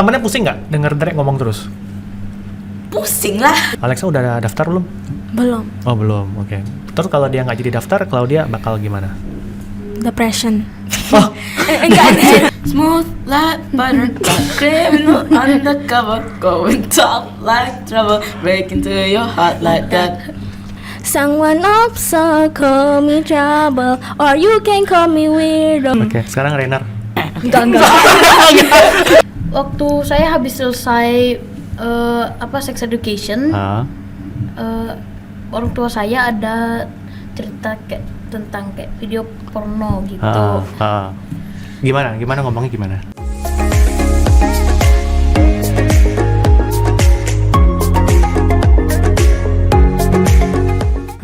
Temennya pusing nggak denger Dre ngomong terus? Pusing lah. Alexa udah daftar belum? Belum. Oh belum, oke. Terus kalau dia nggak jadi daftar, Claudia bakal gimana? Depression. Oh, Enggak. Smooth like butter, criminal undercover, going top like trouble, break into your heart like that. Someone also call me trouble, or you can call me weirdo. oke. Sekarang Renar. Enggak. Waktu saya habis selesai sex education, orang tua saya ada cerita kayak tentang kayak video porno gitu. Gimana ngomongnya gimana?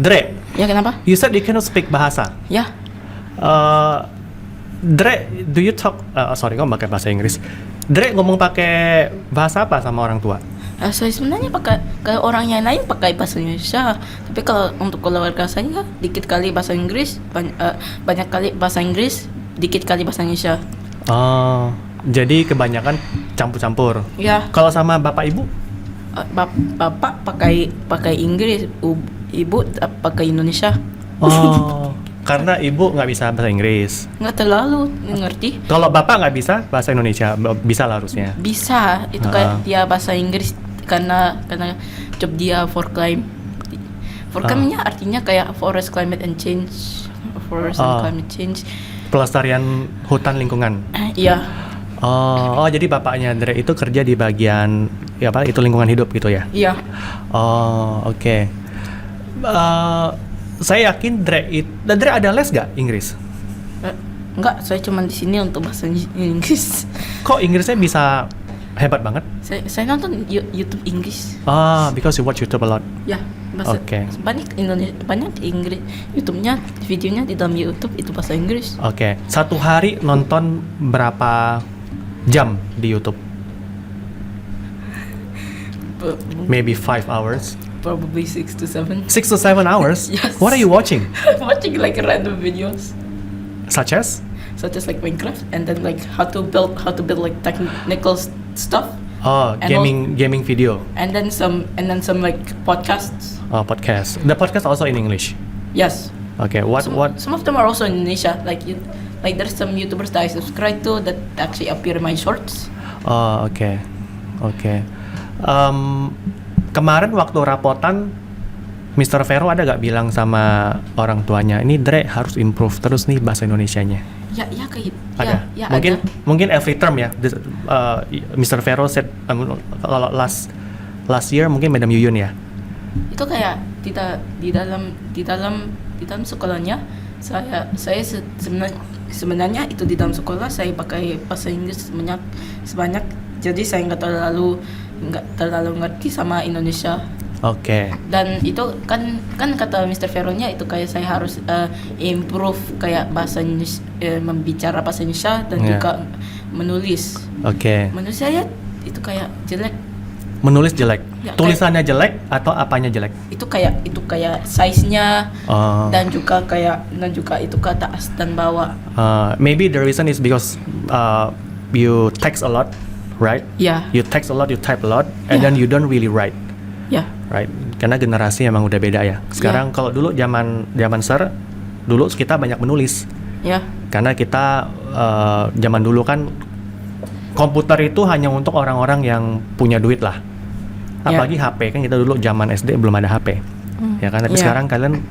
Dre, Ya kenapa? you said you cannot speak bahasa. Ya. Dre, do you talk? Sorry, kamu pakai bahasa Inggris. Dre ngomong pakai bahasa apa sama orang tua? Saya sebenarnya pakai kayak orang yang lain pakai bahasa Indonesia, tapi kalau untuk keluarga saya dikit kali bahasa Inggris, banyak kali bahasa Inggris, dikit kali bahasa Indonesia. Oh, jadi kebanyakan campur-campur. Ya. Kalau sama bapak ibu? Bapak pakai Inggris, ibu pakai Indonesia. Oh, karena ibu nggak bisa bahasa Inggris. Nggak terlalu ngerti. Kalau bapak nggak bisa bahasa Indonesia, bisa lah harusnya. Bisa, itu kayak dia bahasa Inggris karena job dia for climate. For climate-nya artinya kayak forest climate and change, forest and climate change. Pelestarian hutan lingkungan. Iya. Oh, jadi bapaknya Dre itu kerja di bagian itu lingkungan hidup gitu ya? Iya. Oh, oke. Saya yakin Dre ada les gak Inggris? Enggak, saya cuma di sini untuk bahasa Inggris. Kok Inggrisnya bisa hebat banget? Saya nonton YouTube Inggris. Because you watch YouTube a lot. Ya, bahasa Oke. banyak Inggris. YouTube-nya, videonya di dalam YouTube itu bahasa Inggris. Oke. Satu hari nonton berapa jam di YouTube? Maybe 5 hours. Probably 6 to 7. 6 to 7 hours? Yes. What are you watching? Watching like random videos, Such as? such as like Minecraft, and then like how to build like technical stuff, Oh, And gaming video. and then some like podcasts. Podcast. The podcast also in English. Yes. Okay. What? Some of them are also in Indonesia. Like there's some YouTubers that I subscribe to that actually appear in my shorts. Oh, oke. Kemarin waktu rapotan, Mr. Vero ada gak bilang sama orang tuanya, ini Dre harus improve terus nih bahasa Indonesianya? Ya kayak Ada. ya Mungkin every term ya. Mr. Vero said kalau last year mungkin Madam Yuyun ya. itu kayak di dalam sekolahnya saya sebenarnya itu di dalam sekolah saya pakai bahasa Inggris sebanyak, jadi saya nggak terlalu ngerti sama Indonesia. Oke. Dan itu kan kata Mr. Vero-nya itu kayak saya harus improve kayak bahasa Indonesia, membicara bahasa Indonesia dan juga menulis. Oke. Menurut saya itu kayak jelek. Menulis jelek. Ya, Tulisannya jelek atau apanya jelek? Itu kayak size-nya dan juga itu ke atas dan bawah. Maybe the reason is because you text a lot, right? Ya. You text a lot, you type a lot, and then you don't really write. Ya. Right, karena generasi emang udah beda ya. Sekarang kalau dulu zaman Sir, dulu kita banyak menulis. Ya. Karena kita zaman dulu kan komputer itu hanya untuk orang-orang yang punya duit lah. Apalagi HP kan kita dulu zaman SD belum ada HP. Ya kan, tapi sekarang kalian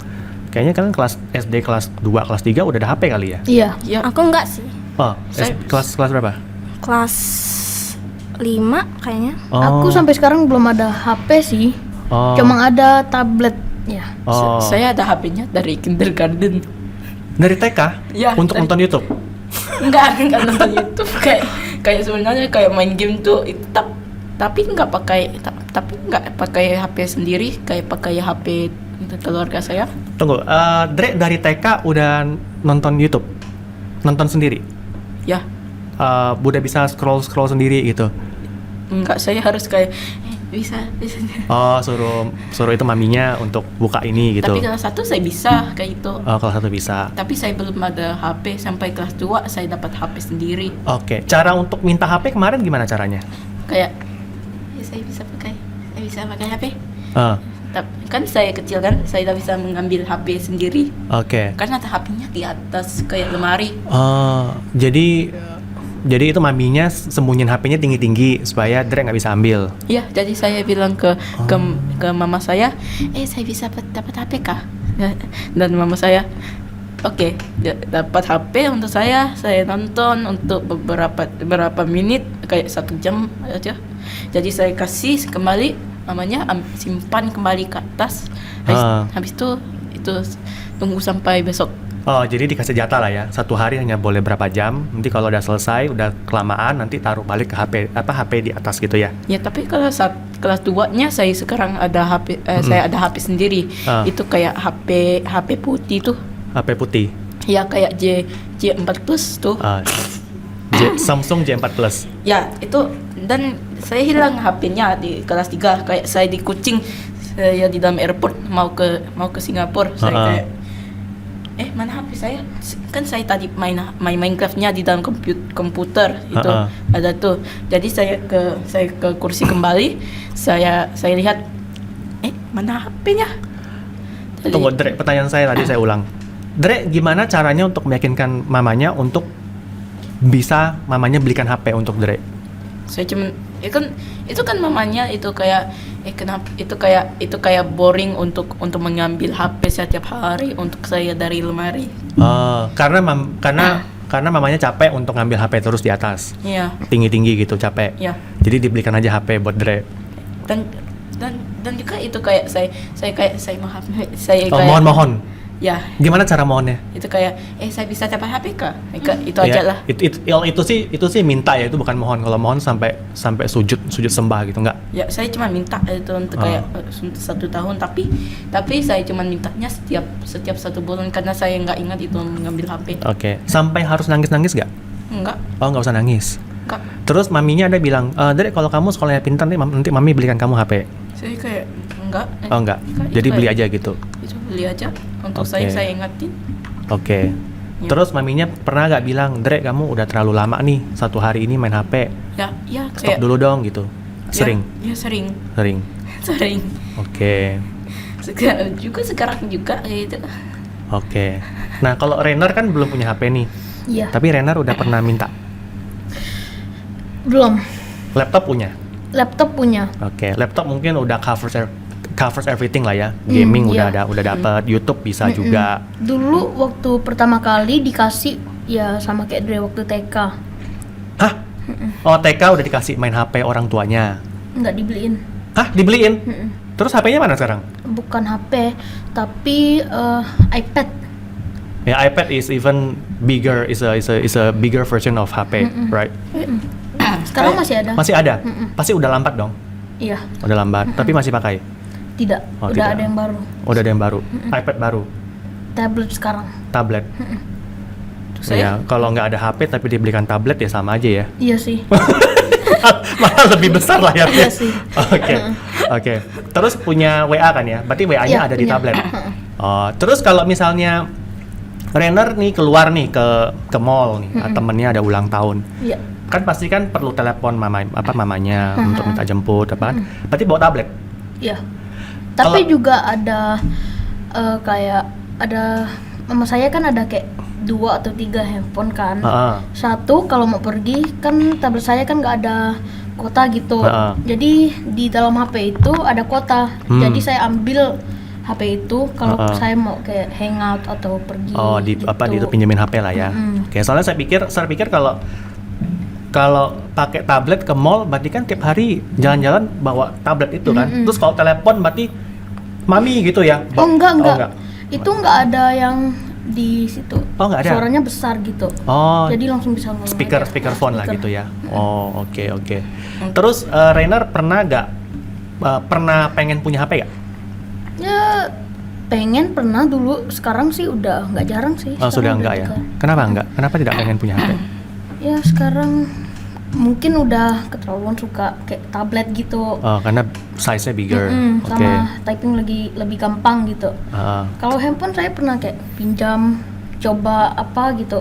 kelas SD kelas 2, kelas 3 udah ada HP kali ya? Iya. Ya. Aku enggak sih. Oh, kelas berapa? Kelas 5 kayaknya. Aku sampai sekarang belum ada HP sih. Cuma ada tablet ya. Saya ada HP-nya dari kindergarten. Dari TK? Ya, untuk nonton YouTube? Enggak nonton YouTube, kayak sebenarnya kayak main game tuh tapi nggak pakai HP sendiri, kayak pakai HP keluarga saya. Tunggu, Dre dari TK udah nonton YouTube? Nonton sendiri? Ya. Udah bisa scroll sendiri gitu? Enggak, saya harus kayak bisa. Oh, suruh itu maminya untuk buka ini gitu. Tapi kelas 1 saya bisa kayak itu. Oh, kelas 1 bisa. Tapi saya belum ada HP, sampai kelas 2 saya dapat HP sendiri. Oke. Cara untuk minta HP kemarin gimana caranya? kayak saya bisa pakai HP. Ah, Kan saya kecil kan, saya tak bisa mengambil HP sendiri oke. karena HP-nya di atas kayak lemari. Oh, jadi itu maminya sembunyiin HP-nya tinggi-tinggi supaya Dre nggak bisa ambil. Ya, jadi saya bilang ke mama saya, saya bisa dapat HP kah? Dan mama saya, oke, dapat HP untuk saya nonton untuk beberapa menit, kayak 1 jam aja. Jadi saya kasih kembali, mamanya simpan kembali ke atas. Habis itu tunggu sampai besok. Oh, jadi dikasih jatah lah ya. 1 hari hanya boleh berapa jam. Nanti kalau udah selesai, udah kelamaan, nanti taruh balik ke HP di atas gitu ya. Ya, tapi kalau saat kelas 2-nya saya sekarang ada HP, saya ada HP sendiri. Itu kayak HP putih tuh. HP putih. Ya, kayak J4 Plus tuh. Samsung J4 Plus. Ya, itu, dan saya hilang HP-nya di kelas 3, kayak saya di Kuching, saya di dalam airport mau ke Singapura. Saya kayak mana HP saya? Kan saya tadi main Minecraft-nya di dalam komputer itu ada tuh. Jadi saya ke kursi kembali, saya lihat mana HP-nya? Tunggu, Dre, pertanyaan saya tadi saya ulang. Dre, gimana caranya untuk meyakinkan mamanya untuk bisa mamanya belikan HP untuk Dre? Saya cuman itu kan mamanya itu kayak kenapa itu kayak boring untuk mengambil HP setiap hari untuk saya dari lemari. Karena mamanya capek untuk ngambil HP terus di atas. Iya. Tinggi-tinggi gitu, capek. Iya. Jadi dibelikan aja HP buat Dre. Dan juga itu kayak saya mau HP, saya Oh, kayak mohon. ya, Gimana cara mohonnya? itu kayak saya bisa dapat HP kah? Itu aja lah. Itu sih minta ya, itu bukan mohon. Kalau mohon sampai sujud sembah gitu, enggak? Ya, saya cuma minta itu untuk kayak 1 tahun, tapi saya cuma mintanya setiap 1 bulan karena saya nggak ingat itu mengambil HP. Oke. Sampai harus nangis nggak? Enggak. Oh, nggak usah nangis. Enggak. Terus maminya ada bilang, Dre, kalau kamu sekolahnya pintar nanti mami belikan kamu HP. Saya kayak enggak. Oh, enggak. Jadi beli aja gitu. Itu beli aja untuk Oke. saya ingatin. Oke. Ya. Terus maminya pernah nggak bilang, Dre, kamu udah terlalu lama nih 1 hari ini main HP. Ya, Stop kayak dulu dong gitu. Sering. Ya, sering. Sering. Oke. Sekarang juga kayak itu. Oke. Nah, kalau Rainer kan belum punya HP nih. Iya. Tapi Rainer udah pernah minta. Belum. Laptop punya. Laptop punya. Oke. Laptop mungkin udah covers everything lah ya. Gaming iya. udah dapat, YouTube bisa juga. Dulu waktu pertama kali dikasih ya sama kayak Dre waktu TK. Hah? Oh, TK udah dikasih main HP orang tuanya. Nggak dibeliin. Hah? Dibeliin? Terus HP-nya mana sekarang? Bukan HP, tapi iPad. Ya, iPad is even bigger, is a bigger version of HP, right? Sekarang masih ada. Masih ada? Pasti udah lambat dong? Iya. Udah lambat, tapi masih pakai? Tidak. Oh, udah tidak. ada yang baru. Oh, udah ada yang baru? iPad baru? Tablet sekarang. Tablet? Saya- Ya, kalau nggak ada HP tapi dibelikan tablet ya sama aja ya. Iya sih. Malah lebih besar layarnya. Iya sih. Oke. Terus punya WA kan ya? Berarti WA-nya Iya, ada di punya. tablet. Oh, terus kalau misalnya Rainer nih keluar nih ke mall nih, temennya ada ulang tahun. Iya. Kan pasti kan perlu telepon mamanya untuk minta jemput apa kan? Berarti bawa tablet. Iya. Tapi Kalau- juga ada kayak ada mama saya kan ada kayak 2 atau 3 handphone kan. Heeh. Satu kalau mau pergi kan tablet saya kan nggak ada kuota gitu. Jadi di dalam HP itu ada kuota. Jadi saya ambil HP itu kalau saya mau kayak hangout atau pergi. Oh, gitu. itu pinjemin HP lah ya. Oke, soalnya saya pikir kalau pakai tablet ke mall berarti kan tiap hari jalan-jalan bawa tablet itu kan. Terus kalau telepon berarti mami gitu ya. Oh enggak. Itu enggak ada yang di situ. Oh, nggak ada? Suaranya besar gitu. Oh, Jadi langsung bisa ngomong aja. speaker phone lah Speaker. gitu ya. Oh, oke. Terus Rainer pernah pengen punya HP gak? Ya pengen pernah dulu, sekarang sih udah nggak jarang sih. Oh, Sekarang sudah udah enggak ya? juga. Kenapa enggak? Kenapa tidak pengen punya HP? Ya sekarang mungkin udah keterlaluan suka kayak tablet gitu. Oh, karena size-nya bigger. Oke. Sama typing lebih gampang gitu. Kalau handphone saya pernah kayak pinjam, coba apa gitu.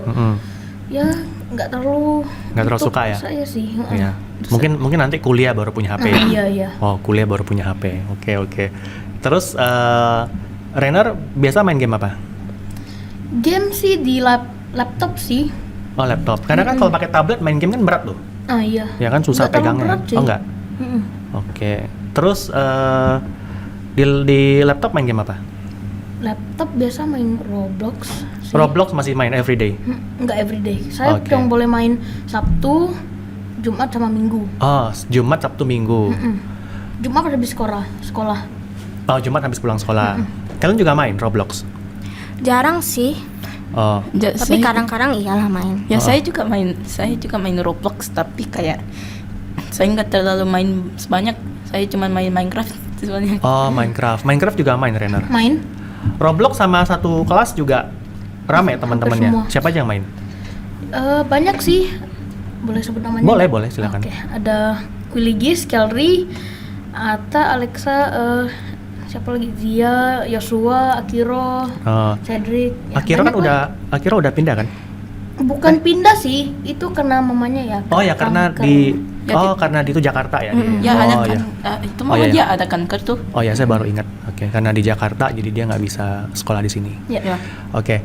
Ya nggak terlalu Nggak terlalu untuk suka ya? Saya sih. Iya. Mungkin nanti kuliah baru punya HP. Iya. Oh, kuliah baru punya HP. Oke. Terus Rainer biasa main game apa? Game sih di laptop sih. Oh, laptop. Karena kan kalau pakai tablet main game kan berat tuh. Iya. Ya kan susah Nggak terlalu pegangnya. berat sih. Oh enggak. Oke. Terus di laptop main game apa? Laptop biasa main Roblox sih. Roblox masih main everyday. Enggak everyday. Saya Oke. cuma boleh main Sabtu, Jumat sama Minggu. Oh, Jumat, Sabtu, Minggu. Jumat pas habis sekolah. Oh, Jumat habis pulang sekolah. Kalian juga main Roblox? Jarang sih, Oh, tapi kadang-kadang iyalah main. Ya saya juga main Roblox, tapi kayak saya nggak terlalu main sebanyak. Saya cuma main Minecraft sebanyak. oh Minecraft. Minecraft juga main, Rainer. Main? Roblox sama satu kelas juga rame teman-temannya. semua. Siapa aja yang main? Banyak sih. Boleh sebut namanya? Boleh, silakan. Oke, ada Quiligis, Kelry, Ata, Alexa, siapa lagi? Zia, Yosua, Akiro, Oh. Cedric. Ya, Akira kan banyak lah. Akira udah pindah kan? Bukan pindah sih, itu karena mamanya ya. Oh ya karena kanker. karena di itu Jakarta ya. Ya oh, ada ya. kan, itu Oh, mah iya. dia ada kanker tuh. Oh ya saya baru ingat. Oke, karena di Jakarta jadi dia nggak bisa sekolah di sini. Ya. Ya. Oke.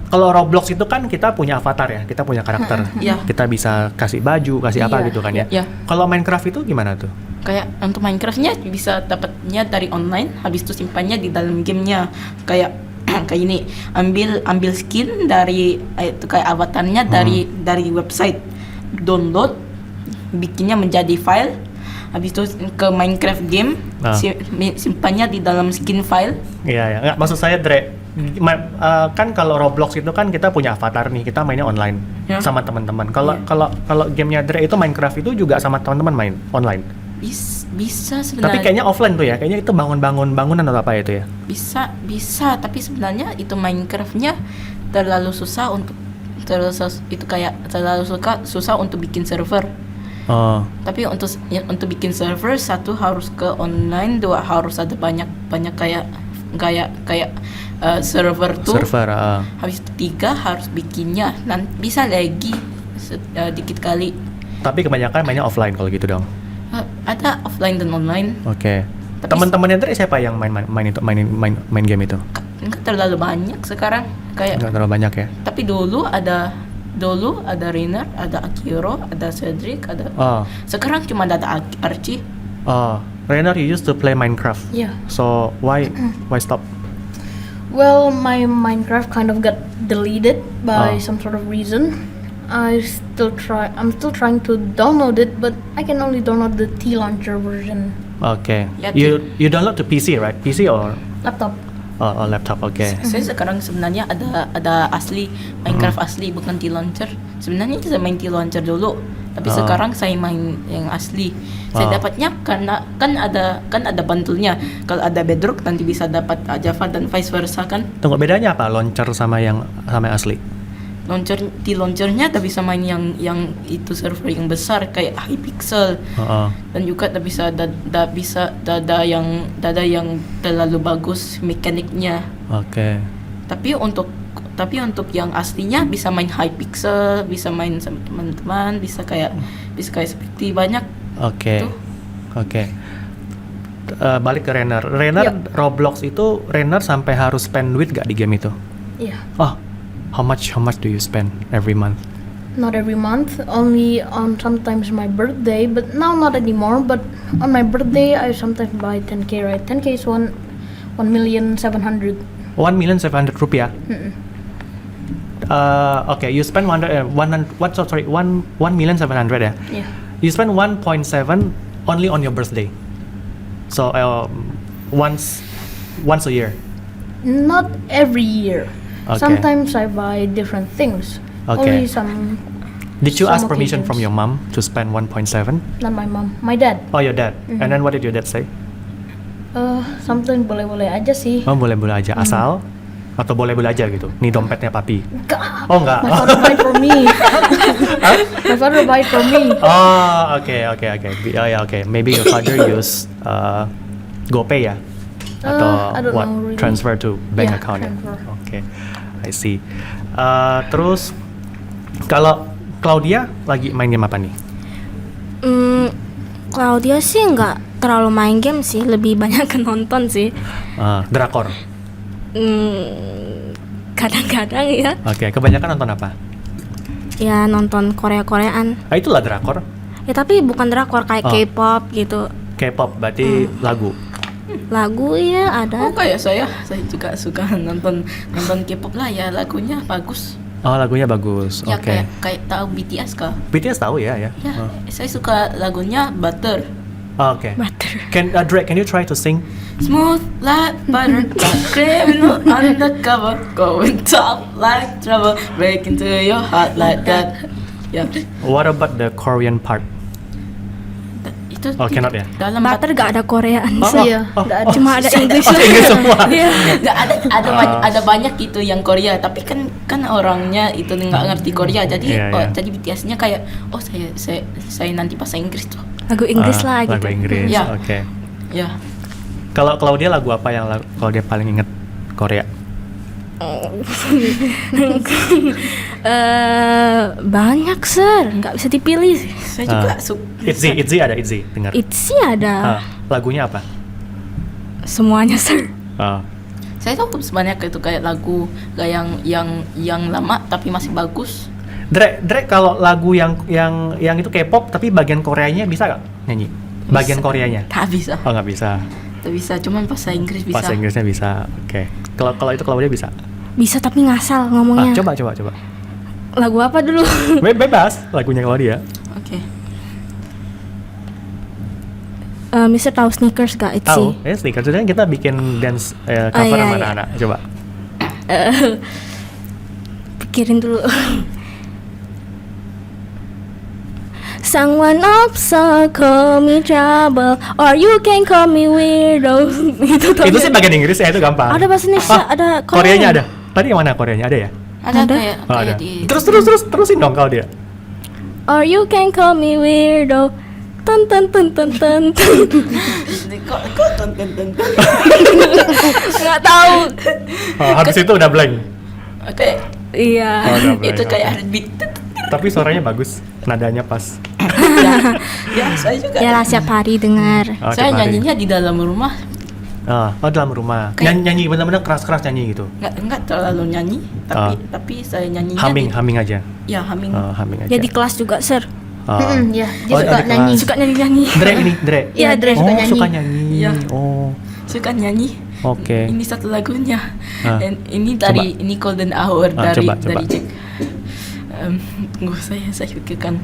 Kalau Roblox itu kan kita punya avatar ya, kita punya karakter. Iya. Kita bisa kasih baju, kasih apa Iya, gitu kan ya. iya. Kalau Minecraft itu gimana tuh? Kayak untuk Minecraftnya bisa dapatnya dari online, habis itu simpannya di dalam gamenya. Kayak kayak ini, ambil skin dari itu kayak avatarnya dari website, download, bikinnya menjadi file, habis itu ke Minecraft game, simpannya di dalam skin file. Iya. Nggak, maksud saya Dre, kan kalau Roblox itu kan kita punya avatar nih, kita mainnya online Ya. sama teman-teman. Kalau Iya. kalau gamenya Dre itu Minecraft itu juga sama teman-teman main online. Bisa Tapi sebenarnya. kayaknya offline tuh ya, kayaknya itu bangunan atau apa itu ya? Bisa, tapi sebenarnya itu Minecraftnya terlalu susah untuk susah untuk bikin server. Oh, Tapi untuk bikin server, satu harus ke online, dua harus ada banyak kayak server tuh. server. Habis itu tiga harus bikinnya, dan bisa lagi dikit kali. Tapi kebanyakan mainnya offline kalau gitu dong. Ada offline dan online. Oke. Tapi Teman-temannya Dre siapa yang main game itu? Enggak terlalu banyak sekarang kayak. Nggak terlalu banyak ya? Tapi dulu ada Rainer, ada Akiro, ada Cedric, ada. Oh, Sekarang cuma ada Archie. Rainer, you used to play Minecraft. Yeah. So why stop? Well, my Minecraft kind of got deleted by Oh. some sort of reason. I'm still trying to download it, but I can only download the T launcher version. Oke. Ya, You download to PC, right? PC or Laptop. laptop? Oke. Saya sekarang sebenarnya ada asli Minecraft asli, bukan T-Launcher. Sebenarnya saya main T-Launcher dulu, tapi sekarang saya main yang asli. Saya dapatnya karena kan ada bundle-nya. Kalau ada Bedrock nanti bisa dapat Java dan vice versa kan. Tunggu, bedanya apa launcher sama yang asli? T-Launchernya tak bisa main yang itu server yang besar kayak Hypixel. Dan juga tak bisa ada yang terlalu bagus mekaniknya. Oke. Tapi untuk yang aslinya bisa main Hypixel, bisa main sama teman-teman, bisa kayak seperti banyak. Oke. Tuh. Oke. Balik ke Rainer. Rainer, Yep. Roblox itu Rainer sampai harus spend duit gak di game itu? Yeah. Oh, how much do you spend every month? Not every month, only on sometimes my birthday, but now not anymore. But on my birthday, I sometimes buy 10k, right? 10k is 1,700,000. 1,700,000 rupiah. Okay, you spend 1,700,000 ya? Yeah. You spend 1.7 only on your birthday. So once a year. Not every year. Okay. Sometimes I buy different things. Okay. Only some. Did you some ask permission from occasions. your mom to spend 1.7? Not my mom, my dad. Oh, your dad. And then what did your dad say? Something boleh-boleh aja sih. Oh, boleh-boleh aja, asal atau boleh-boleh aja gitu. Nih dompetnya papi. Enggak. Oh, enggak. My father buy for me. My father buy for me. Oh, okay. Oh ya, okay. Maybe your father use GoPay ya? Atau I don't what? know really. Transfer to bank Yeah, account ya? transfer. Okay, I see. Terus kalau Claudia lagi main game apa nih? Claudia sih nggak terlalu main game sih, lebih banyak ke nonton sih. Drakor. Kadang-kadang ya. Oke, kebanyakan nonton apa? Ya nonton Korea-Koreaan. Itulah drakor. Ya tapi bukan drakor kayak Oh. K-pop gitu. K-pop berarti lagu. Lagu ya ada. Oh kayak saya juga suka nonton K-pop lah ya, lagunya bagus. Oh, lagunya bagus. Ya Oke. kayak tahu BTS kah? BTS tahu ya. Ya, Oh. saya suka lagunya Butter. Oh, oke. Butter. Drake, can you try to sing? Smooth like butter, like criminal undercover, going top like trouble, break into your heart like that. Ya, What about the Korean part? itu Oh, cannot ya? dalam Butter gak ada Koreaan Oh, sih. Iya, nggak ada. Cuma ada English. Oh, Inggris semua. Iya. nggak ada banyak gitu yang Korea, tapi kan orangnya itu nggak ngerti Korea, jadi Iya. jadi BTS-nya kayak saya nanti bahasa Inggris tuh. Lagu Inggris lah gitu. Lagu Inggris. Ya. Oke. Ya, Kalau Claudia lagu apa yang kalau dia paling inget Korea? Banyak sir, nggak bisa dipilih. saya juga suka. Itzy ada Itzy, dengar. Itzy ada. Lagunya apa? Semuanya sir. Saya tahu sebanyak itu kayak lagu yang lama tapi masih bagus. Drake kalau lagu yang itu K-pop tapi bagian Koreanya bisa gak nyanyi? Bagian Bisa. Koreanya? Tak bisa, Oh, nggak bisa. tak bisa. Cuman bahasa Inggris bisa. Bahasa Inggrisnya bisa. Oke. Kalau itu Claudia bisa. Bisa tapi ngasal ngomongnya. Coba. Lagu apa dulu? Bebas lagunya Claudia. Oke. Mister tahu Sneakers gak Itzy? Tahu? Sneakers sudah kita bikin dance cover iya, sama iya. anak-anak. Coba. Pikirin dulu. Someone 없어 call me trouble or you can call me weirdo. Itu sih bagian Inggris ya, itu gampang. Ada bahasa Indonesia, ada Koreanya ada. Tadi yang mana Koreanya ada ya? Ada Ada? kayak Oh, kayak ada. di Terusin dong kalau dia. Or you can call me weirdo. Ten ten ten ten ten. kok tonton. Nggak tahu. Habis itu udah blank. Oke. Iya. Oh, udah blank. Itu kayak heartbeat. Tapi suaranya bagus, nadanya pas. Ya, saya juga. Ya lah siap hari dengar. Oh, Saya tiap hari. nyanyinya di dalam rumah. Dalam rumah. Kayak- Nyanyi benar-benar keras-keras nyanyi gitu. Enggak terlalu nyanyi, tapi saya nyanyinya Humming aja. ya humming. Humming aja. Ya di kelas juga sir. Ya, dia Oh, suka ada nyanyi. kelas. Suka nyanyi-nyanyi. Dre. Iya, Dre Oh, suka nyanyi. suka nyanyi. Iya. Oh, Suka nyanyi. oke. Ini satu lagunya. Ah. Dan ini dari ini Golden Hour dari coba. Jack. Tunggu saya pikirkan.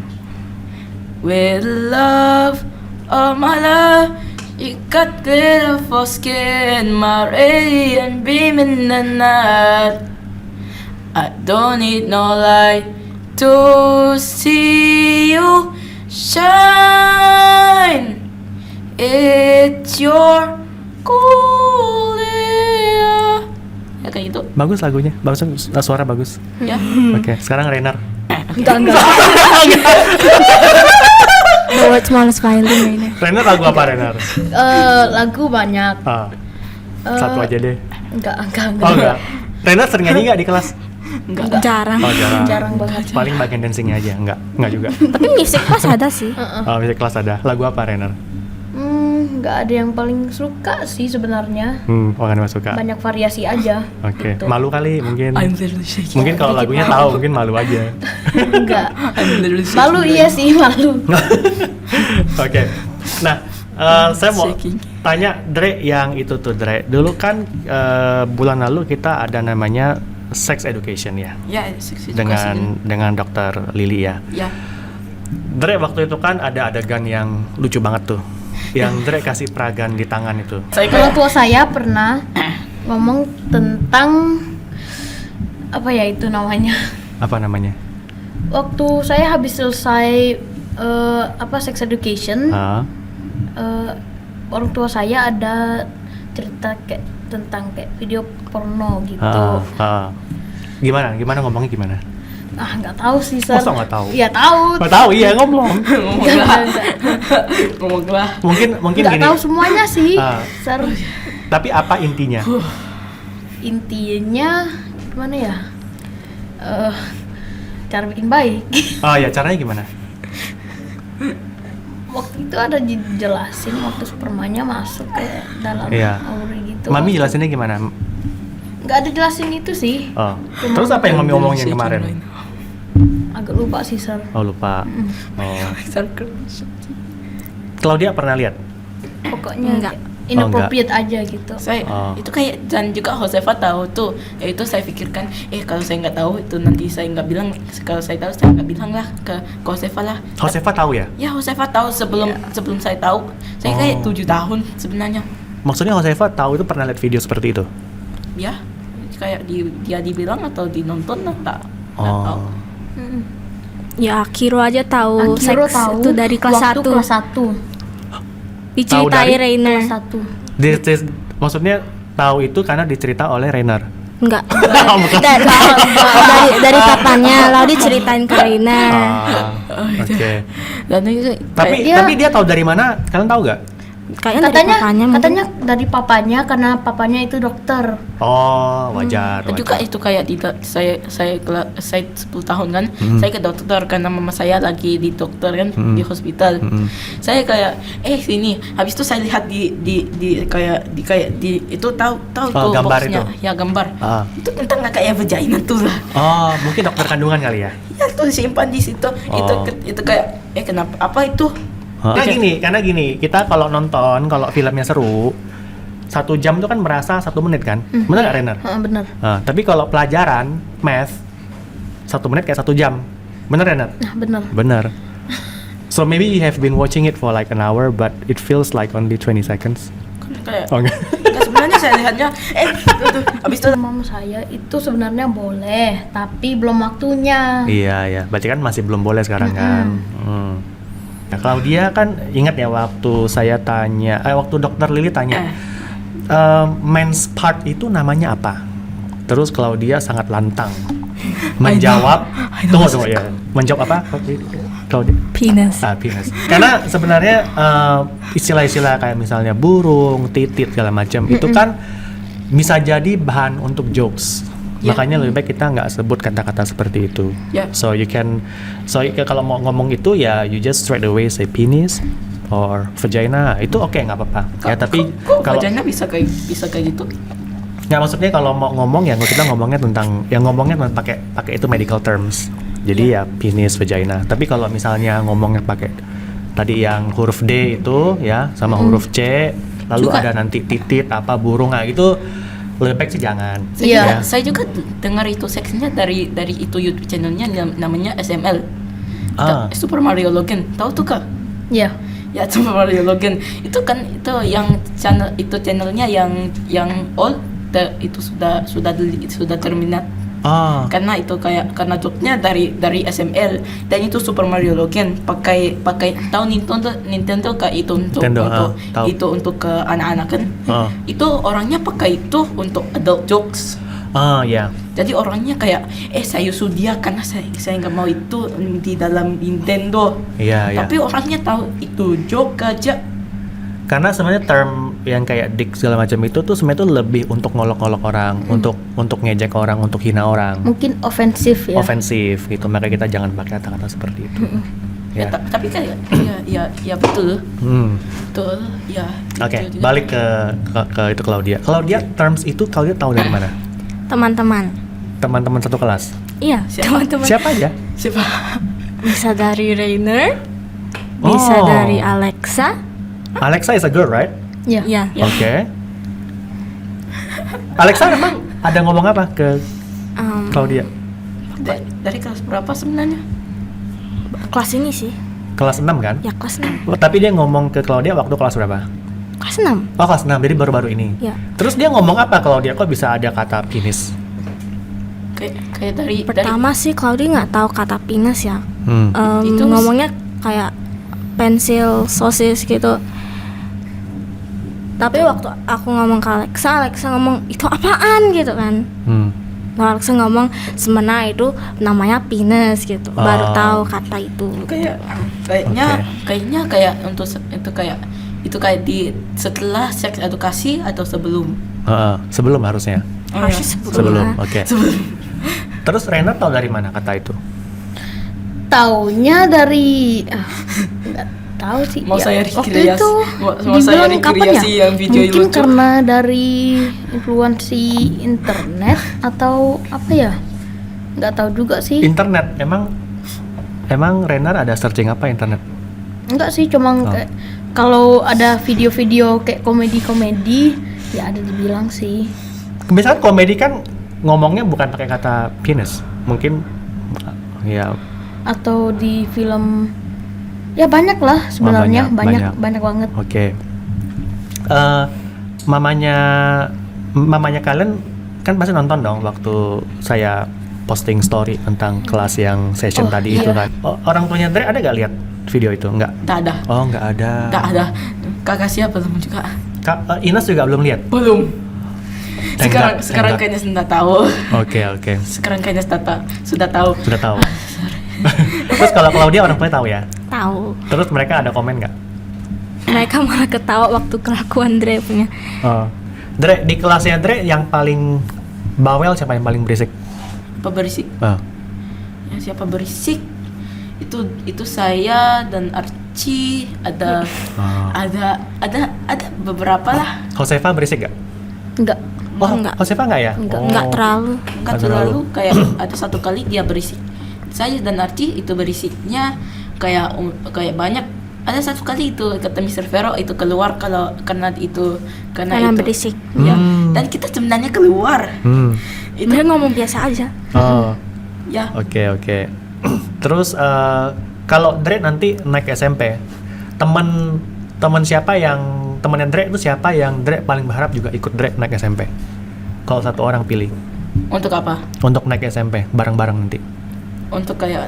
With love, all my love, you got glitter for skin, my radiant beam in the night. I don't need no light to see you shine. It's your cool air. Ya kayak gitu. Bagus lagunya, bagus, suara bagus. Ya. Oke, sekarang Renar. Enggak. The words malas violin ini. Renar lagu apa Renar? Lagu banyak. Satu aja deh. Enggak. Oh enggak. Renar sering nyanyi nggak di kelas? Enggak. Jarang. Oh jarang. Jarang banget. Paling bagian dancingnya aja, enggak juga. Tapi musik pas ada sih. Bisa kelas ada. Lagu apa Renar? Nggak ada yang paling suka sih sebenarnya. Orang yang suka. Banyak variasi aja. Oke, Gitu. malu kali mungkin. I'm literally shaking. Mungkin kalau dikit lagunya malu. tahu, mungkin malu aja. Enggak. I'm literally shaking. Malu iya sih, malu. Oke. Nah, saya mau Shaking. tanya Dre yang itu tuh Dre. Dulu kan bulan lalu kita ada namanya sex education ya. Ya, sex education. Dengan dokter Lili ya. Ya. Dre waktu itu kan ada adegan yang lucu banget tuh. Yang Dre kasih peragan di tangan itu. Saya Orang kayak tua saya pernah ngomong tentang apa ya itu namanya. Apa namanya? Waktu saya habis selesai sex education, orang tua saya ada cerita kayak tentang kayak video porno gitu. Gimana ngomongnya gimana? Nggak tahu sih, Sir. Masa nggak tahu? Iya tahu. Nggak tahu, iya ngomong. ngomonglah. Mungkin Nggak gini. tahu semuanya sih, Sir. Tapi apa intinya? Intinya gimana ya? Cara bikin baik. Oh ya, caranya gimana? waktu itu ada dijelasin waktu Superman-nya masuk ke dalam Iya. aura gitu. Mami jelasinnya gimana? Nggak ada jelasin itu sih. Oh. Cuma Terus apa yang Mami omongin Si kemarin? Chun-Lain. Agak lupa sih, Sir. Oh lupa. Oh. Circle. Claudia pernah lihat? Pokoknya Enggak. inappropriate aja gitu. Saya Oh. itu kayak, dan juga Josefa tahu tuh, ya itu saya pikirkan kalau saya nggak tahu itu nanti saya nggak bilang, kalau saya tahu saya nggak bilang lah ke Josefa lah. Josefa tahu ya? Ya Josefa tahu sebelum saya tahu, saya kayak 7 tahun sebenarnya. Maksudnya Josefa tahu itu pernah lihat video seperti itu? Ya kayak dia dibilang atau dinonton lah, nggak tahu. Mm-mm. Ya Akiro aja tahu Akiro seks tahu itu dari kelas waktu 1. kelas 1. Diceritain Tahu dari Rainer. Kelas 1. Maksudnya tahu itu karena dicerita oleh Rainer. Enggak. Oh, bukan. dari papanya lalu diceritain ke Rainer. Oke. Dan itu Tapi dia tahu dari mana? Kalian tahu gak? Kayaknya dari papanya mungkin. Katanya dari papanya karena papanya itu dokter. Oh, wajar. dan juga itu kayak saya 10 tahun kan, saya ke dokter karena mama saya lagi di dokter kan, di hospital. Saya kayak sini, habis itu saya lihat di itu tahu tuh gambar boxnya, itu. ya gambar. Ah. Itu tentang kayak vagina tuh lah. Oh, mungkin dokter kandungan kali ya? Ya tuh simpan di situ. Itu kayak kenapa apa itu? Karena gini, kita kalau nonton, kalau filmnya seru, 1 jam itu kan merasa 1 menit kan? Bener gak Rainer? Bener. Tapi kalau pelajaran, math, 1 menit kayak 1 jam. Bener Rainer? Nah, bener. Bener. So maybe you have been watching it for like an hour, but it feels like only 20 seconds. Kayak Oh enggak? enggak, sebenarnya saya lihatnya tuh. Habis itu Mama saya itu sebenarnya boleh, tapi belum waktunya. Iya, berarti kan masih belum boleh sekarang kan. Nah, Claudia kan ingat ya waktu saya tanya, waktu dokter Lili tanya, men's part itu namanya apa? Terus Claudia sangat lantang menjawab, tunggu ya, menjawab apa? Claudia? Penis. Penis. Karena sebenarnya istilah-istilah kayak misalnya burung, titit segala macam itu kan bisa jadi bahan untuk jokes. Yeah. Makanya lebih baik kita nggak sebut kata-kata seperti itu. Yeah. So kalau mau ngomong itu ya you just straight away say penis or vagina, itu oke, nggak apa-apa. Ya tapi kalau wajahnya bisa kayak gitu. nggak, maksudnya kalau mau ngomong ya kita ngomongnya tentang pakai itu medical terms. Jadi ya penis, vagina. Tapi kalau misalnya ngomongnya pakai tadi yang huruf D itu ya sama huruf C, lalu Juga. ada nanti titit apa burung gitu, lebih baik sih jangan. Iya. Saya juga dengar itu seksinya dari itu YouTube channelnya namanya SML. Super Mario Logan. Tahu tuh Kak? Iya. Ya Super Mario Logan. Itu kan yang channelnya yang old, itu sudah terminat. Karena itu karena jobnya dari SML, dan itu Super Mario Logan pakai tahu Nintendo kayak itu untuk ke anak-anak kan. Itu orangnya pakai itu untuk adult jokes. Ya. Jadi orangnya kayak saya sudia karena saya nggak mau itu di dalam Nintendo. Iya. Tapi orangnya tahu itu joke aja. Karena sebenarnya term yang kayak dick segala macam itu tuh sebenarnya tuh lebih untuk ngolok-ngolok orang, untuk ngejek orang, untuk hina orang. Mungkin ofensif ya. Ofensif gitu, makanya kita jangan pakai kata-kata seperti itu. Ya. Tapi kayak ya betul. Betul. Ya. Oke, gitu juga. balik ke itu Claudia. Claudia terms itu Claudia tahu dari mana? Teman-teman. Teman-teman satu kelas. Iya, teman-teman. Siapa aja? Siapa? Bisa dari Rainer, bisa dari Alexa. Alexa is a girl, right? Iya. Iya. Oke. Alexa emang ada ngomong apa ke Claudia? Dari kelas berapa sebenarnya? Kelas ini sih. Kelas 6 kan? Ya kelas 6. Oh, tapi dia ngomong ke Claudia waktu kelas berapa? Kelas 6. Oh, kelas 6, jadi baru-baru ini. Ya. Terus dia ngomong apa Claudia? Kok bisa ada kata penis? Kayak dari Pertama sih Claudia nggak tahu kata penis ya. Itu ngomongnya kayak pensil, sosis gitu. Tapi waktu aku ngomong ke Alexa ngomong itu apaan gitu kan. Nah, Alexa ngomong sebenarnya itu namanya penis gitu. Baru tahu kata itu. kayaknya kayak untuk itu kayak di setelah seks edukasi atau sebelum? Sebelum harusnya. Harusnya Sebelum. Oke. Terus Rainer tahu dari mana kata itu? Taunya dari tahu sih. Mau Ya, saya waktu rekreasi. itu Mau saya dibilang kapan ya? rekreasi yang video Mungkin lucu. karena dari influensi internet atau apa ya? Nggak tahu juga sih. Internet, emang Renar ada searching apa internet? Enggak sih, cuma Oh. kayak kalau ada video-video kayak komedi-komedi ya ada dibilang sih. Misalkan komedi kan ngomongnya bukan pakai kata penis, mungkin ya Atau di film ya banyak lah sebenarnya, banyak. banyak banget. oke. Mamanya kalian kan pasti nonton dong waktu saya posting story tentang kelas yang session Oh, tadi iya. itu kan. Orang tuanya Dre ada gak lihat video itu? Enggak. Tak ada. Oh, enggak ada. Tak ada. Kakak siapa belum juga. Ines juga belum lihat. Belum. Sekarang Tenggat. kayaknya sudah tahu. Oke. Sekarang kayaknya sudah tahu. Sudah tahu. Terus kalau Claudia orang tuanya tahu ya. Tahu. Terus mereka ada komen nggak? Mereka malah ketawa waktu kelakuan Dre punya. Oh. Dre, di kelasnya Dre yang paling bawel siapa yang paling berisik? Apa berisik? Oh. Yang siapa berisik? Itu saya dan Archie, ada Oh. ada beberapa lah. Josefa berisik gak? Enggak. Oh, Enggak. Josefa nggak ya? Enggak. Oh. Nggak terlalu. Enggak terlalu, kayak ada satu kali dia berisik. Saya dan Archie itu berisiknya kayak banyak. Ada satu kali itu kata Mr. Vero itu keluar karena itu. Karena berisik. Ya. Hmm. Dan kita sebenarnya keluar. Itu Dia ngomong biasa aja. Oh. ya. Oke. Terus kalau Dre nanti naik SMP, teman siapa yang temannya Dre itu siapa yang Dre paling berharap juga ikut Dre naik SMP? Kalau satu orang pilih Untuk apa? untuk naik SMP bareng-bareng nanti. Untuk tanya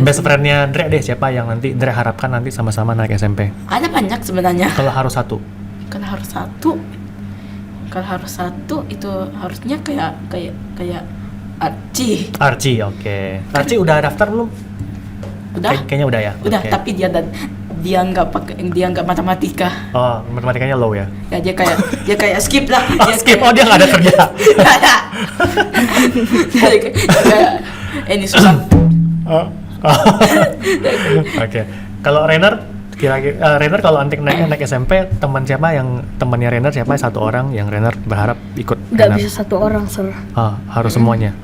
Best friend-nya Dre deh, siapa yang nanti Dre harapkan nanti sama-sama naik SMP? ada banyak sebenarnya. Kalau harus satu. Kalau harus satu itu harusnya kayak Archie. Archie, oke. Archie udah daftar belum? Udah? Kayaknya udah ya. Udah, Oke. tapi dia nggak matematika. Oh, matematikanya low ya. Ya dia kayak skip lah. Oh, skip. Oh, dia nggak ada kerja. Kayak, ini susah. Oh. Oke. Kalau Renner kira-kira Renner kalau nanti naik SMP, temannya Renner siapa satu orang yang Renner berharap ikut Nggak Renner? bisa satu orang, Sir. Harus semuanya.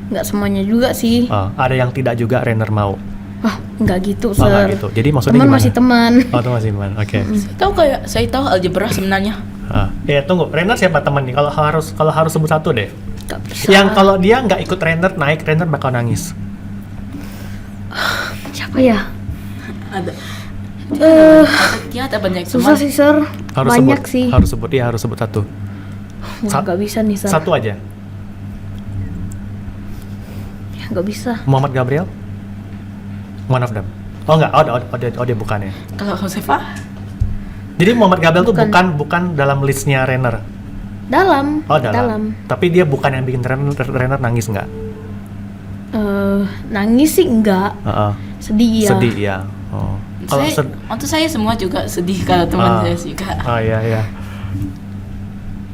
Nggak semuanya juga sih. Ada yang tidak juga Renner mau. Wah, nggak gitu, Oh, Sir. nggak gitu. Jadi maksudnya Teman gimana? masih teman. Oh, itu masih teman. Oke. Saya tahu algebra sebenarnya. Tunggu. Renner siapa teman nih? Kalau harus sebut satu deh. Nggak bisa. Yang kalau dia nggak ikut Renner naik, Renner bakal nangis. Siapa ya? Ada dia ada banyak Susah teman. sih, Sir. Harus Banyak sebut. sih. Harus sebut satu. Wah, nggak bisa nih, Sir. Satu aja. Nggak bisa. Muhammad Gabriel? One of them. Oh enggak, dia bukan ya. Kalau Josefa Jadi Muhammad Gabriel tuh Bukan. bukan dalam listnya Renner. Dalam. Oh, dalam. Tapi dia bukan yang bikin Renner nangis nggak? Nangis sih enggak. Sedih ya. Sedih ya. Oh. Kalau untuk saya semua juga sedih kalau teman saya juga. Oh iya.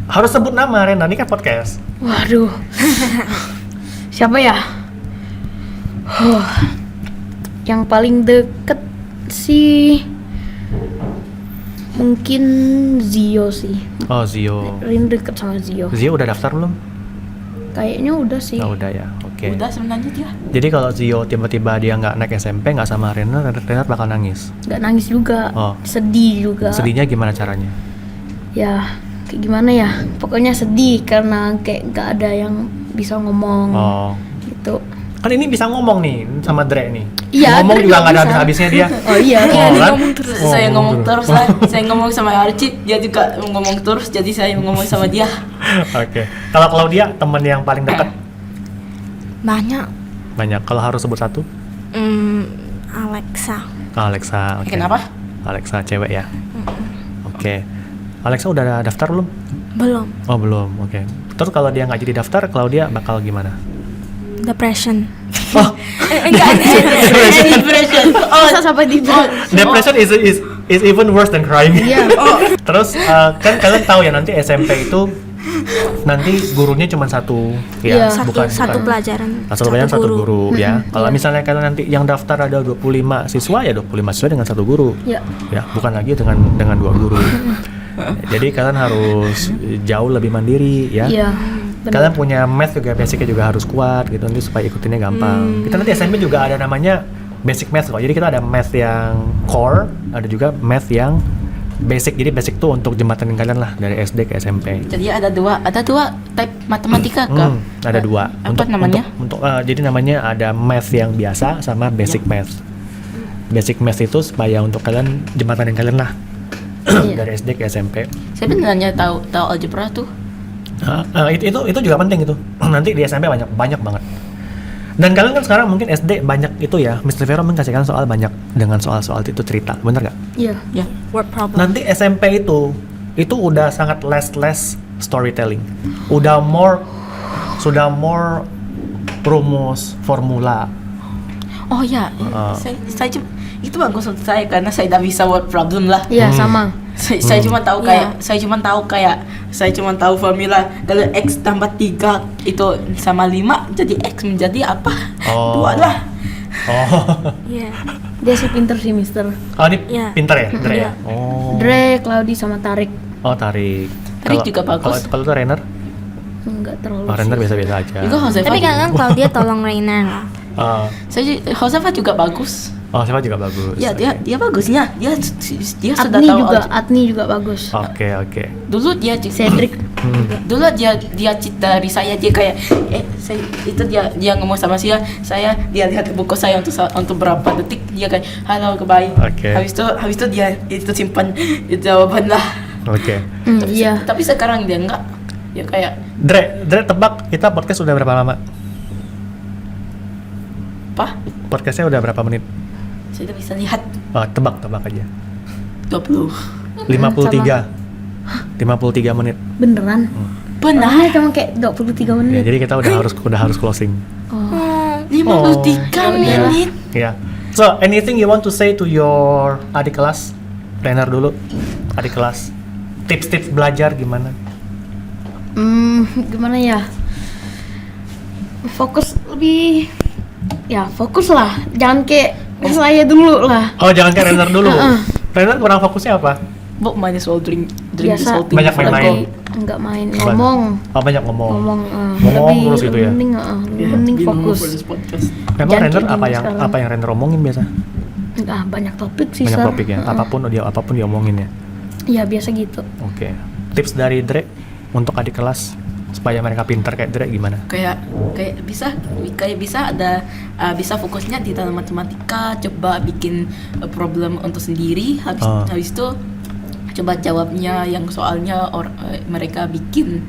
Harus sebut nama Renner, ini kan podcast. Waduh. Siapa ya? Yang paling deket sih mungkin Zio sih. Oh, Zio. Rin deket sama Zio. Zio udah daftar belum? Kayaknya udah sih. Oh, udah ya. Oke. Udah sebenarnya dia. Jadi kalau Zio tiba-tiba dia nggak naik SMP, nggak sama Renner bakal nangis. Nggak nangis juga. Oh. Sedih juga. Sedihnya gimana caranya? Ya, kayak gimana ya? Pokoknya sedih karena kayak nggak ada yang bisa ngomong. Oh. Gitu. Kan ini bisa ngomong nih sama Dre nih. Iya, Ngomong Dre juga juga nggak ada bisa. habis-habisnya dia. Oh iya. Oh, Dia kan? ngomong terus. Oh, Saya ngomong terus lah. Oh. Saya ngomong sama Archie, dia juga ngomong terus. Jadi saya ngomong sama dia. Oke. Kalau Claudia teman yang paling dekat Banyak. banyak. Kalau harus sebut satu? Alexa. Alexa. Oke. Kenapa? Alexa cewek ya. Oke. Alexa udah daftar belum? Belum. Oh belum. Oke. Terus kalau dia nggak jadi daftar, Claudia bakal gimana? Depression. Oh, Depression. Masa sampai di depression is even worse than crying. Iya. Terus kan kalian tahu ya nanti SMP itu nanti gurunya cuma satu, Iya. ya, Satu pelajaran. Satu pelajaran satu guru, ya. Kalau misalnya kalian nanti yang daftar ada 25 siswa, ya 25 siswa dengan satu guru. Iya. Ya, bukan lagi dengan 2 guru. Jadi kalian harus jauh lebih mandiri, ya. Iya. Kalian punya math juga, basicnya juga harus kuat gitu, nanti supaya ikutinnya gampang. Kita nanti SMP juga ada namanya basic math kok. Jadi kita ada math yang core, ada juga math yang basic. Jadi basic tuh untuk jembatanin kalian lah dari SD ke SMP. Jadi ada dua type matematika kah? Ada 2. Apa namanya? Jadi namanya ada math yang biasa sama basic math. Basic math itu supaya untuk kalian jembatanin kalian lah dari SD ke SMP. Saya benernya tahu algebra tuh. Itu juga penting itu. Nanti di SMP banyak banget. Dan kalian kan sekarang mungkin SD banyak itu ya, Mr. Vero mengkasihkan soal banyak dengan soal-soal itu cerita, bener gak? Iya. Ya. Word problem. Nanti SMP itu udah sangat less storytelling, sudah more rumus, formula. Oh ya, saya itu bagus untuk saya karena saya tidak bisa word problem lah. Iya, sama. Saya cuma tahu saya cuma tahu formula kalau x tambah 3 itu sama 5 jadi x menjadi apa? 2 lah. Iya. Dia sih pinter sih, Mister. Oh, ini Iya. pintar ya, Dre ya? Iya. Dre, Claudi sama Tarik. Oh, Tarik. Tarik juga bagus. Kalau tuh Rainer? Enggak terlalu. Rainer biasa-biasa aja. Juga Josefa. Tapi kadang Claudia tolong Rainer lah. Josefa juga bagus. Oh, Siapa juga bagus. Ya, dia bagusnya. Dia sudah Atni tahu. juga, Atni juga bagus. Oke. Dulu dia Cedric. Dulu dia cheat dari saya, dia kayak dia ngomong sama saya dia lihat buku saya untuk berapa detik, dia kayak halo goodbye. Oke. Habis itu dia itu simpan jawaban lah. Oke. Iya. Tapi sekarang dia enggak. Ya kayak Dre tebak kita podcast udah berapa lama? apa? Podcastnya udah berapa menit? Saya tidak bisa lihat. Oh, tebak aja. 20. 53 menit. Beneran? Benar. Cuma kayak 23 Ya, menit. jadi kita udah harus closing. 53 menit. Ya. So, anything you want to say to your adik kelas? Rainer dulu. Adik kelas. Tips-tips belajar gimana? Gimana ya? Fokus lebih. Ya, fokus lah. Jangan kayak saya dulu lah. Oh, jangan kayak Rainer dulu. Rainer kurang fokusnya apa? Bu main soal drink Biasa. soal Banyak main-main. Enggak main, ngomong. Oh, banyak ngomong. Ngomong Ngomong terus gitu ya? Mending fokus. Memang Jangan Rainer kayak apa gini yang sekarang. Rainer omongin biasa? Enggak, banyak topik sih, Banyak Sir. topik ya. Apapun dia omongin ya. Iya, biasa gitu. Oke. Tips dari Dre untuk adik kelas supaya mereka pintar kayak Dre gimana? kayak bisa ada bisa fokusnya di dalam matematika, coba bikin problem untuk sendiri, habis itu coba jawabnya yang soalnya mereka bikin,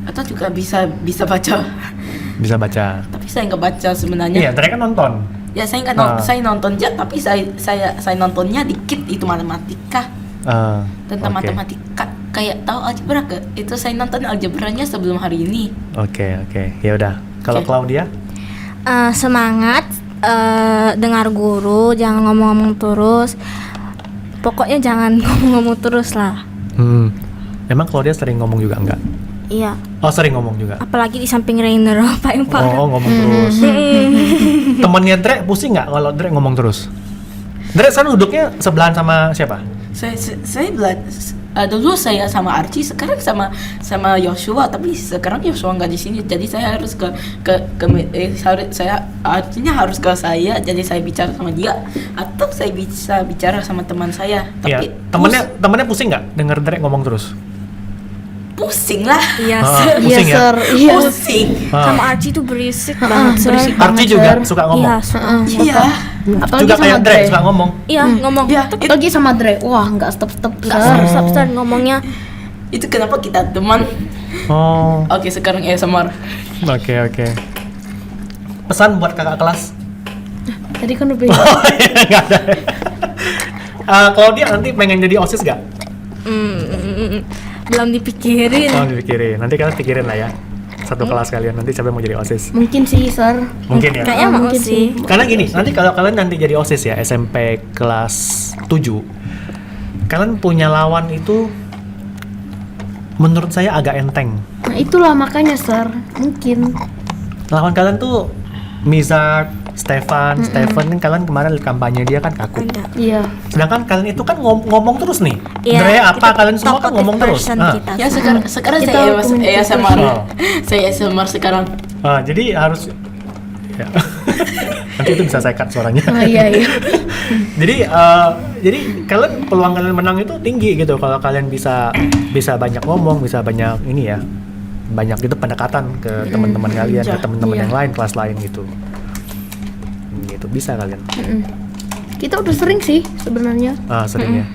atau juga bisa baca. Bisa baca. Tapi saya nggak baca sebenarnya. Iya, Dre kan nonton. Ya saya nggak saya nonton aja, tapi saya nontonnya dikit itu matematika. Tentang Oke. matematika kayak tahu algebra ke? Itu saya nonton algebranya sebelum hari ini. Oke. Ya udah. Kalau Oke. Claudia? Semangat, dengar guru, jangan ngomong-ngomong terus. Pokoknya jangan ngomong-ngomong terus lah. Emang Claudia sering ngomong juga enggak? Iya, Oh, sering ngomong juga. apalagi di samping Rainer apa yang parah. Oh, ngomong terus. Temennya Dre pusing nggak kalau Dre ngomong terus? Dre sekarang duduknya sebelahan sama siapa? Saya dulu saya sama Archie, sekarang sama Joshua, tapi sekarang Joshua nggak di sini, jadi saya harus artinya harus ke saya, jadi saya bicara sama dia, atau saya bisa bicara sama teman saya. Tapi Iya. Temennya pusing nggak denger Dre ngomong terus? pusing lah. Iya, Ah, Sir. pusing ya? Sir. Iya. Pusing. Sama Archie tuh berisik banget, Sir. berisik. Archie juga suka ngomong. Iya, suka. Iya. Apalagi Juga sama kayak Dre Dre. suka ngomong. Iya, ngomong. Ya, Apalagi sama Dre. Wah, nggak stop, Nggak Sir. stop ngomongnya. itu kenapa kita teman. Oh, Oke, sekarang ASMR. oke. Pesan buat kakak kelas? Tadi kan udah Nggak ada. Claudia nanti pengen jadi OSIS nggak? Belum dipikirin. Oh, dipikirin. Nanti kalian pikirin lah ya. Satu kelas kalian nanti siapa yang mau jadi OSIS? Mungkin sih, Sir. Mungkin ya. Kayaknya mau Mungkin sih. Karena gini, nanti kalau kalian nanti jadi OSIS ya SMP kelas 7, kalian punya lawan itu menurut saya agak enteng. Nah itulah makanya sir, mungkin. Lawan kalian tuh Mizar, Stefan kan kalian kemarin lihat kampanye dia kan kaku. Iya. Sedangkan kalian itu kan ngomong terus nih. Iya, Drea apa kita kalian semua kan talkative ngomong terus. person kita Ya semua. sekarang Kita saya komunikasi. ASMR. Oh. Saya ASMR sekarang. Jadi harus ya. Nanti itu bisa saya cut suaranya. Iya. Jadi kalian peluang kalian menang itu tinggi gitu kalau kalian bisa banyak ngomong, bisa banyak ini ya. Banyak gitu pendekatan ke teman-teman kalian, ke teman-teman Iya. yang lain, kelas lain gitu. Gitu bisa kalian. Kita udah sering sih sebenarnya. Sering ya.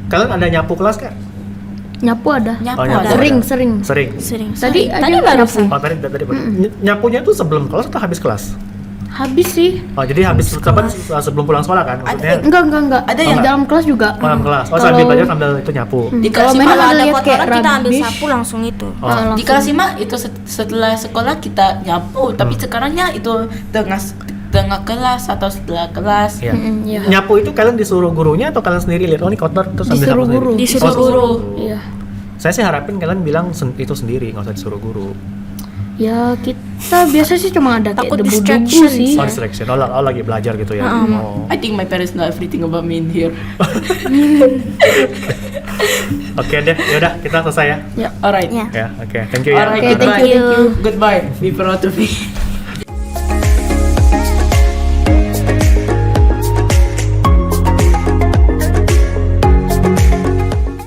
Kalian ada nyapu kelas Kak? Nyapu ada. Nyapu nyapu ada. ada. Sering. Sering. Tadi barusan. Oh, tadi nyapunya tuh sebelum kelas atau habis kelas? Habis sih. Oh, jadi habis sebelum pulang sekolah kan? Maksudnya Enggak. Ada Di yang dalam kelas juga. malam kelas. Oh, Kalau- sambil belajar sambil itu nyapu. Di Kalau kelas memang Kalau lima ada lihat kayak kotoran kita ambil rubbish. sapu langsung itu. Oh. di kelas 5 itu setelah sekolah kita nyapu, tapi sekarangnya itu tengah kelas atau setelah kelas. Iya. Iya. Nyapu itu kalian disuruh gurunya atau kalian sendiri lihat oh ini kotor terus ambil Disuruh sapu sendiri? guru. Disuruh guru. Iya. Saya sih harapin kalian bilang itu sendiri, nggak usah disuruh guru. Ya kita biasa sih cuma ada kayak Takut debu-debu distraction sih. Oh, distraction. Oh, lagi belajar gitu ya. Oh. I think my parents know everything about me in here. Oke deh, yaudah kita selesai ya. Ya. Alright. Ya. Ya, oke. Thank you ya. Alright, Oke, goodbye. thank you. Goodbye. Be proud of me.